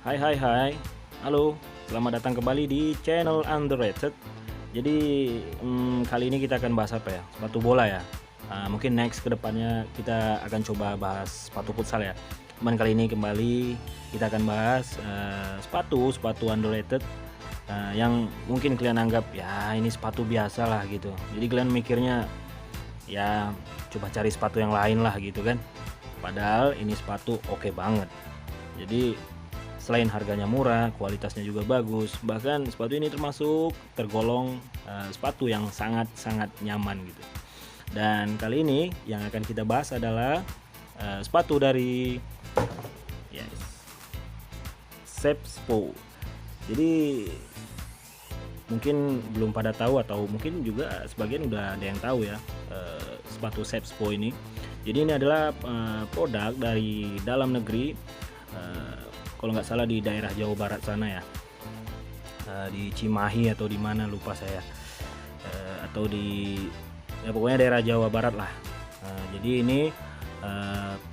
Hai, halo, selamat datang kembali di channel Underrated. Jadi kali ini kita akan bahas apa ya? Sepatu bola ya. Mungkin next kedepannya kita akan coba bahas sepatu futsal ya. Cuman kali ini kembali kita akan bahas sepatu underrated, yang mungkin kalian anggap ya ini sepatu biasa lah gitu. Jadi kalian mikirnya ya coba cari sepatu yang lain lah gitu kan. Padahal ini sepatu oke banget. Jadi selain harganya murah, kualitasnya juga bagus. Bahkan sepatu ini tergolong sepatu yang sangat-sangat nyaman gitu. Dan kali ini yang akan kita bahas adalah sepatu dari Sepspo. Jadi mungkin belum pada tahu atau mungkin juga sebagian udah ada yang tahu ya sepatu Sepspo ini. Jadi ini adalah produk dari dalam negeri. Kalau nggak salah di daerah Jawa Barat sana ya, di Cimahi atau di mana lupa saya, atau di ya pokoknya daerah Jawa Barat lah. Jadi ini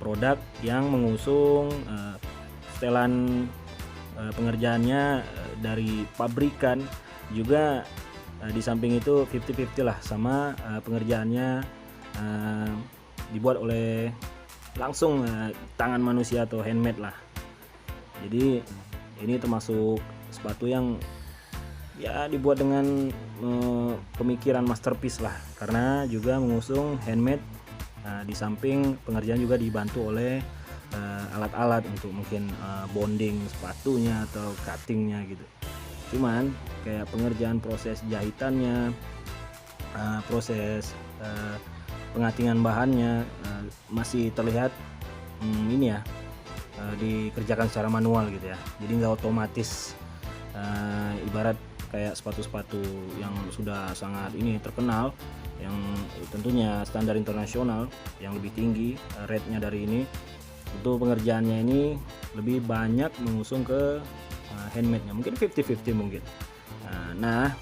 produk yang mengusung setelan pengerjaannya dari pabrikan juga, di samping itu 50-50 lah sama pengerjaannya dibuat oleh langsung tangan manusia atau handmade lah. Jadi ini termasuk sepatu yang ya dibuat dengan pemikiran masterpiece lah, karena juga mengusung handmade. Di samping pengerjaan juga dibantu oleh alat-alat untuk mungkin bonding sepatunya atau cuttingnya gitu. Cuman kayak pengerjaan proses jahitannya, proses pengatingan bahannya masih terlihat ini ya, dikerjakan secara manual gitu ya. Jadi nggak otomatis ibarat kayak sepatu-sepatu yang sudah sangat ini terkenal, yang tentunya standar internasional yang lebih tinggi rate-nya dari ini. Untuk pengerjaannya ini lebih banyak mengusung ke handmade-nya, mungkin 50-50 mungkin. Nah,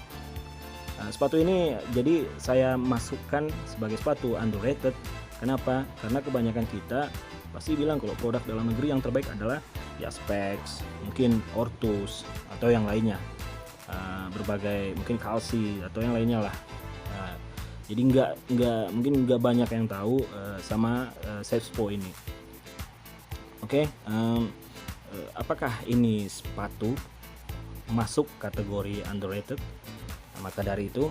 sepatu ini jadi saya masukkan sebagai sepatu underrated. Kenapa? Karena kebanyakan kita pasti bilang kalau produk dalam negeri yang terbaik adalah ya Specs, mungkin Ortus atau yang lainnya, berbagai mungkin Kalsi atau yang lainnya lah. Jadi mungkin nggak banyak yang tahu sama Sepspo ini. Oke, apakah ini sepatu masuk kategori underrated? Maka dari itu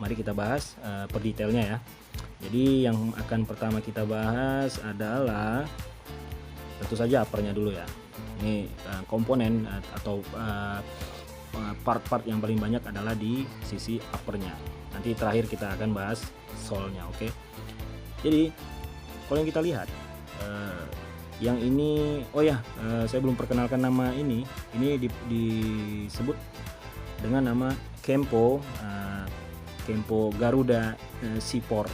mari kita bahas per detailnya ya. Jadi yang akan pertama kita bahas adalah tentu saja uppernya dulu ya. Ini komponen atau part-part yang paling banyak adalah di sisi uppernya. Nanti terakhir kita akan bahas sole-nya, oke? Jadi kalau yang kita lihat yang ini, saya belum perkenalkan nama ini. Ini disebut dengan nama Kempo Garuda Sipor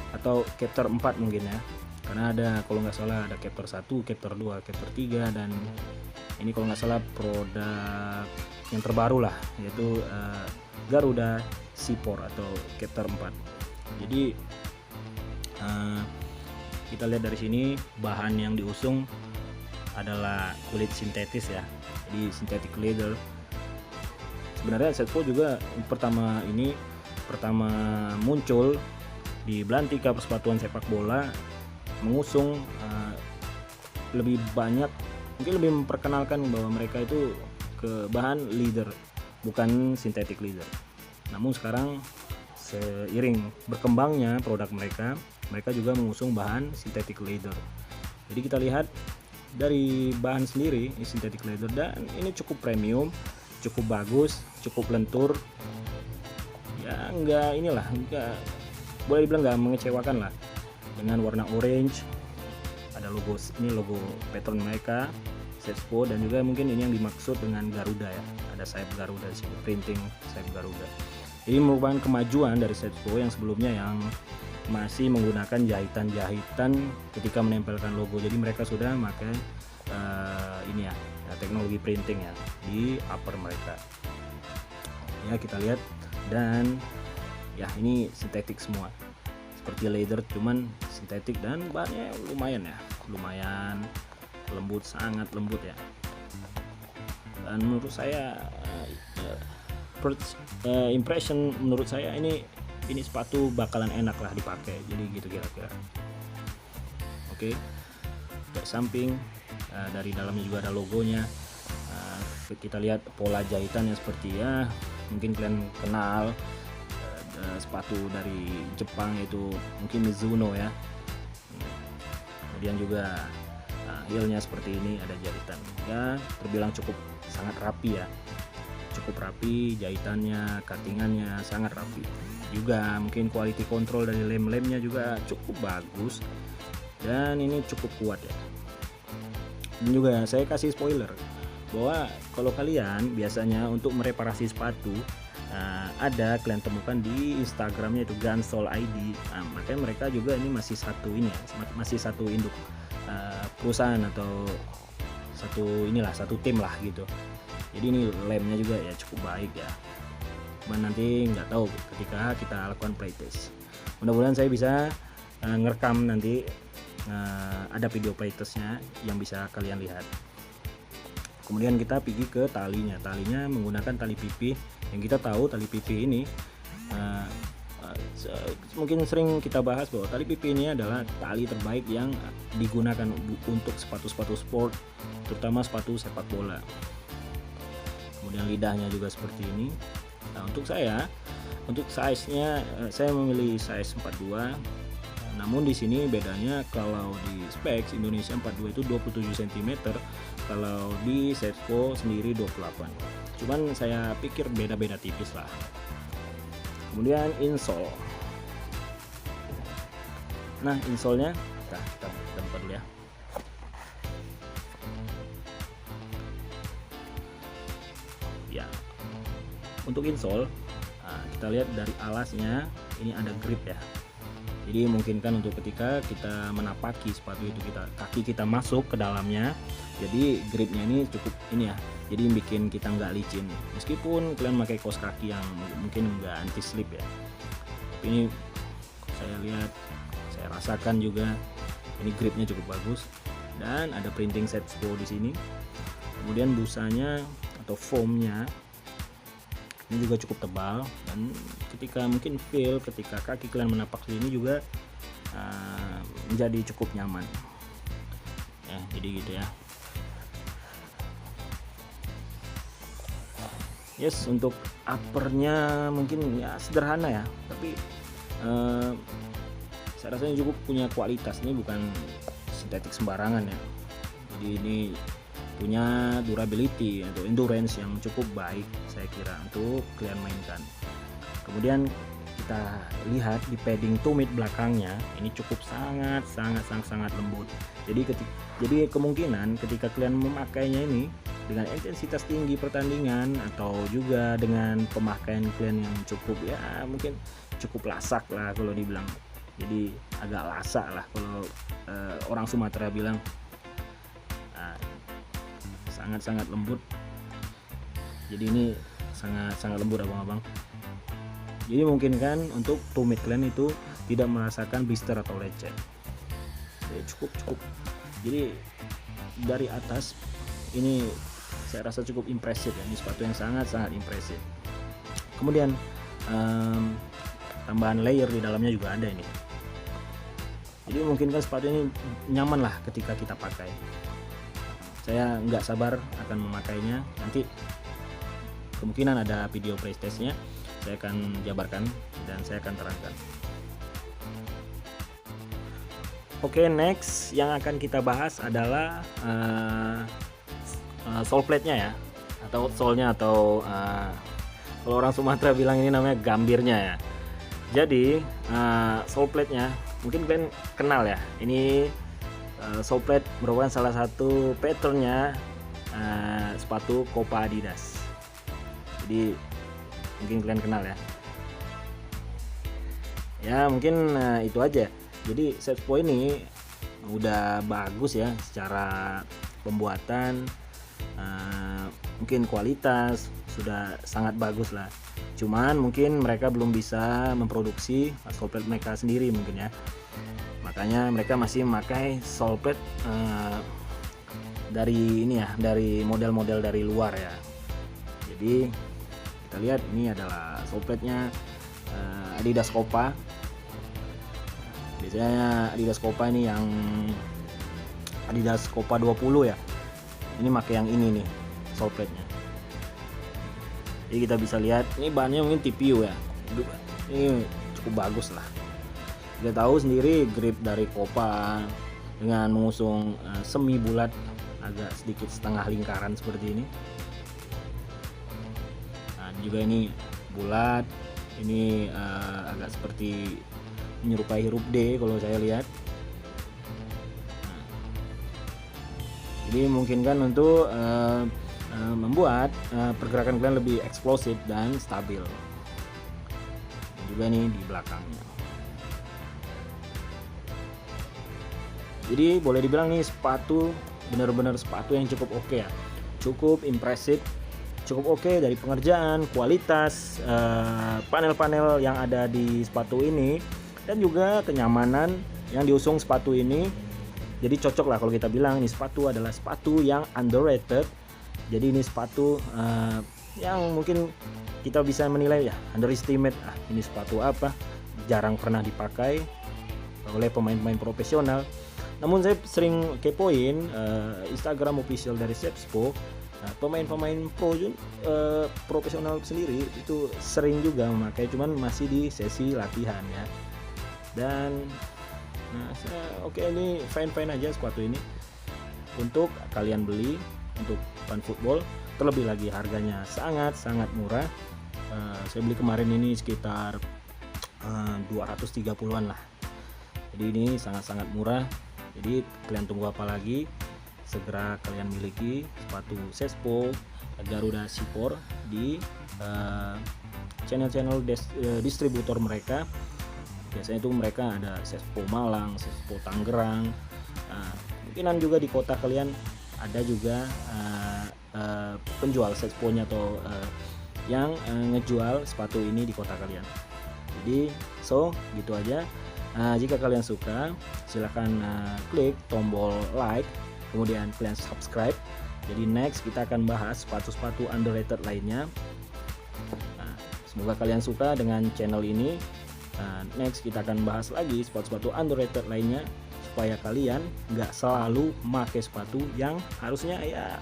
atau Captor 4 mungkin ya, karena ada kalau nggak salah ada Captor 1, Captor 2, Captor 3, dan ini kalau nggak salah produk yang terbaru lah, yaitu Garuda Sipor atau Captor 4. Jadi kita lihat dari sini bahan yang diusung adalah kulit sintetis ya, jadi synthetic leather. Sebenarnya Sepspo juga pertama muncul di Belantika Persatuan Sepak Bola, mengusung lebih banyak, mungkin lebih memperkenalkan bahwa mereka itu ke bahan leather, bukan synthetic leather. Namun sekarang seiring berkembangnya produk mereka juga mengusung bahan synthetic leather. Jadi kita lihat dari bahan sendiri, ini synthetic leather, dan ini cukup premium, cukup bagus, cukup lentur. Ya nggak boleh dibilang nggak mengecewakan lah, dengan warna orange, ada logo, ini logo pattern mereka Sepspo, dan juga mungkin ini yang dimaksud dengan Garuda ya, ada sayap Garuda di sini, printing sayap Garuda. Ini merupakan kemajuan dari Sepspo yang sebelumnya yang masih menggunakan jahitan ketika menempelkan logo. Jadi mereka sudah memakai ini ya, teknologi printing ya di upper mereka. Ya kita lihat, dan ya ini sintetik semua seperti leather, cuman sintetik, dan bahannya lumayan lembut, sangat lembut ya. Dan menurut saya first impression menurut saya ini sepatu bakalan enak lah dipakai, jadi gitu kira-kira. Oke, dari samping, dari dalamnya juga ada logonya. Kita lihat pola jahitannya seperti ya, mungkin kalian kenal sepatu dari Jepang itu mungkin Mizuno ya. Kemudian juga heelnya seperti ini, ada jahitan ya, terbilang cukup sangat rapi ya, cukup rapi jahitannya, cuttingannya sangat rapi juga. Mungkin quality control dari lem-lemnya juga cukup bagus, dan ini cukup kuat ya. Dan juga saya kasih spoiler bahwa kalau kalian biasanya untuk mereparasi sepatu, ada kalian temukan di Instagramnya itu Gunsole ID. Makanya mereka juga ini masih satu ini ya, masih satu induk perusahaan atau satu tim lah gitu. Jadi ini lemnya juga ya cukup baik ya. Cuman nanti nggak tahu ketika kita lakukan playtest. Mudah-mudahan saya bisa ngerekam nanti, ada video playtestnya yang bisa kalian lihat. Kemudian kita pergi ke talinya. Talinya menggunakan tali pipi. Yang kita tahu tali pipi ini mungkin sering kita bahas bahwa tali pipi ini adalah tali terbaik yang digunakan untuk sepatu-sepatu sport, terutama sepatu sepak bola. Kemudian lidahnya juga seperti ini. Nah, untuk size-nya saya memilih size 42. Namun di sini bedanya, kalau di specs Indonesia 42 itu 27 cm, kalau di Sepspo sendiri 28. Cuman saya pikir beda-beda tipis lah. Kemudian insole. Nah, insole-nya kita buka dulu ya. Ya. Untuk insole, kita lihat dari alasnya ini ada grip ya. Jadi memungkinkan untuk ketika kita menapaki sepatu itu, kaki kita masuk ke dalamnya. Jadi gripnya ini cukup ini ya. Jadi bikin kita nggak licin. Meskipun kalian pakai kaos kaki yang mungkin nggak anti slip ya. Ini saya lihat, saya rasakan juga ini gripnya cukup bagus, dan ada printing Sepspo di sini. Kemudian busanya atau foamnya ini juga cukup tebal, dan ketika mungkin ketika kaki kalian menapak sini juga menjadi cukup nyaman ya. Jadi gitu ya. Yes, untuk uppernya mungkin ya sederhana ya, tapi saya rasanya cukup punya kualitas. Ini bukan sintetik sembarangan ya. Jadi ini punya durability atau endurance yang cukup baik saya kira untuk kalian mainkan. Kemudian kita lihat di padding tumit belakangnya ini cukup sangat lembut. Jadi kemungkinan ketika kalian memakainya ini dengan intensitas tinggi pertandingan, atau juga dengan pemakaian kalian yang cukup ya mungkin cukup lasak lah kalau dibilang. Jadi agak lasak lah kalau orang Sumatera bilang. Sangat lembut. Jadi ini sangat lembut abang-abang. Jadi mungkin kan untuk tumit kalian itu tidak merasakan blister atau lecet. Jadi cukup. Jadi dari atas ini saya rasa cukup impresif ya. Ini sepatu yang sangat impresif. Kemudian tambahan layer di dalamnya juga ada ini. Jadi mungkin kan sepatu ini nyaman lah ketika kita pakai. Saya nggak sabar akan memakainya. Nanti kemungkinan ada video playtestnya, saya akan jabarkan dan saya akan terangkan. Oke, next yang akan kita bahas adalah sole plate-nya ya, atau outsole-nya, atau kalau orang Sumatera bilang ini namanya gambirnya ya. Jadi sole plate-nya mungkin kalian kenal ya. Ini sole plate merupakan salah satu patternnya sepatu Copa Adidas. Jadi mungkin kalian kenal ya. Ya mungkin itu aja. Jadi Sepspo ini udah bagus ya secara pembuatan, mungkin kualitas sudah sangat bagus lah. Cuman mungkin mereka belum bisa memproduksi sole plate mereka sendiri mungkin ya. Makanya mereka masih memakai sole plate dari ini ya, dari model-model dari luar ya. Jadi kita lihat ini adalah sole-nya Adidas Copa. Biasanya Adidas Copa ini yang Adidas Copa 20 ya. Ini pakai yang ini nih sole-nya. Jadi kita bisa lihat ini bahannya mungkin TPU ya. Ini cukup bagus lah. Kita tahu sendiri grip dari Copa dengan mengusung semi bulat, agak sedikit setengah lingkaran seperti ini. Nah, juga ini bulat, ini agak seperti menyerupai huruf D kalau saya lihat. Nah, jadi memungkinkan untuk membuat pergerakan kalian lebih eksplosif dan stabil. Dan juga nih di belakangnya. Jadi boleh dibilang nih sepatu benar-benar sepatu yang cukup oke ya, cukup impresif, cukup oke dari pengerjaan, kualitas, panel-panel yang ada di sepatu ini, dan juga kenyamanan yang diusung sepatu ini. Jadi cocok lah kalau kita bilang ini sepatu adalah sepatu yang underrated. Jadi ini sepatu yang mungkin kita bisa menilai ya underestimate, ini sepatu apa, jarang pernah dipakai oleh pemain-pemain profesional. Namun saya sering kepoin Instagram official dari Sepspo. Nah, pemain-pemain profesional sendiri itu sering juga memakai, cuman masih di sesi latihan ya. Dan oke, ini fine aja sepatu ini untuk kalian beli untuk fun football. Terlebih lagi harganya sangat murah. Saya beli kemarin ini sekitar 230-an lah. Jadi ini sangat murah. Jadi kalian tunggu apa lagi? Segera kalian miliki sepatu Sepspo Garuda Sipor di channel-channel distributor mereka. Biasanya itu mereka ada Sepspo Malang, Sepspo Tangerang. Mungkinan juga di kota kalian ada juga penjual Sepspo-nya atau yang ngejual sepatu ini di kota kalian. Jadi gitu aja. Jika kalian suka, silahkan klik tombol like, kemudian kalian subscribe. Jadi next kita akan bahas sepatu-sepatu underrated lainnya. Semoga kalian suka dengan channel ini. Next kita akan bahas lagi sepatu-sepatu underrated lainnya, supaya kalian nggak selalu pakai sepatu yang harusnya ya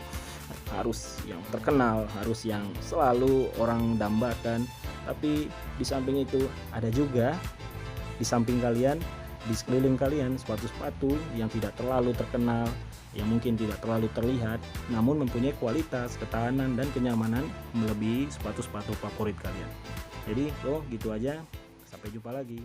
harus yang terkenal, harus yang selalu orang dambakan. Tapi di samping itu ada juga di samping kalian, di sekeliling kalian, sepatu-sepatu yang tidak terlalu terkenal, yang mungkin tidak terlalu terlihat, namun mempunyai kualitas, ketahanan, dan kenyamanan melebihi sepatu-sepatu favorit kalian. Jadi gitu aja, sampai jumpa lagi.